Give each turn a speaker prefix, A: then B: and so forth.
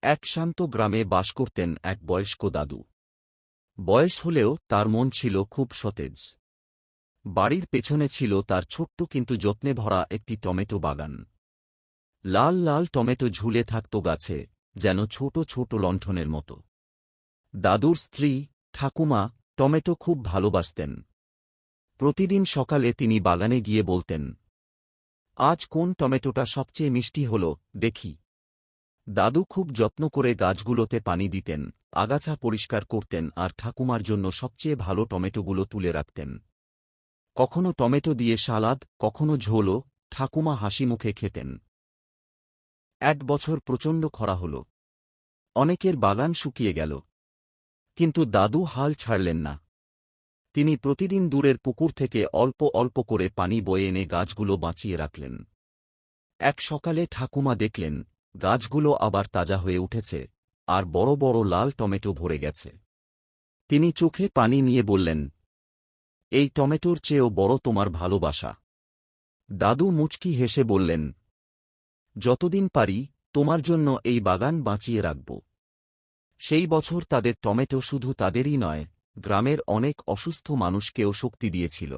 A: এক শান্ত গ্রামে বাস করতেন এক বয়স্ক দাদু। বয়স হলেও তার মন ছিল খুব সতেজ। বাড়ির পেছনে ছিল তার ছোট্ট কিন্তু যত্নে ভরা একটি টমেটো বাগান। লাল লাল টমেটো ঝুলে থাকত গাছে, যেন ছোট ছোট লণ্ঠনের মতো। দাদুর স্ত্রী, ঠাকুমা, টমেটো খুব ভালোবাসতেন। প্রতিদিন সকালে তিনি বাগানে গিয়ে বলতেন, আজ কোন টমেটোটা সবচেয়ে মিষ্টি হল, দেখি। দাদু খুব যত্ন করে গাছগুলোতে পানি দিতেন, আগাছা পরিষ্কার করতেন আর ঠাকুমার জন্য সবচেয়ে ভালো টমেটোগুলো তুলে রাখতেন। কখনো টমেটো দিয়ে সালাদ, কখনো ঝোলও, ঠাকুমা হাসিমুখে খেতেন। এক বছর প্রচণ্ড খরা হল। অনেকের বাগান শুকিয়ে গেল। কিন্তু দাদু হাল ছাড়লেন না। তিনি প্রতিদিন দূরের পুকুর থেকে অল্প অল্প করে পানি বয়ে এনে গাছগুলো বাঁচিয়ে রাখলেন। এক সকালে ঠাকুমা দেখলেন গাছগুলো আবার তাজা হয়ে উঠেছে, আর বড় বড় লাল টমেটো ভরে গেছে। তিনি চোখে পানি নিয়ে বললেন, এই টমেটোর চেয়েও বড় তোমার ভালোবাসা। দাদু মুচকি হেসে বললেন, যতদিন পারি তোমার জন্য এই বাগান বাঁচিয়ে রাখব। সেই বছর তাদের টমেটো শুধু তাদেরই নয়, গ্রামের অনেক অসুস্থ মানুষকেও শক্তি দিয়েছিল।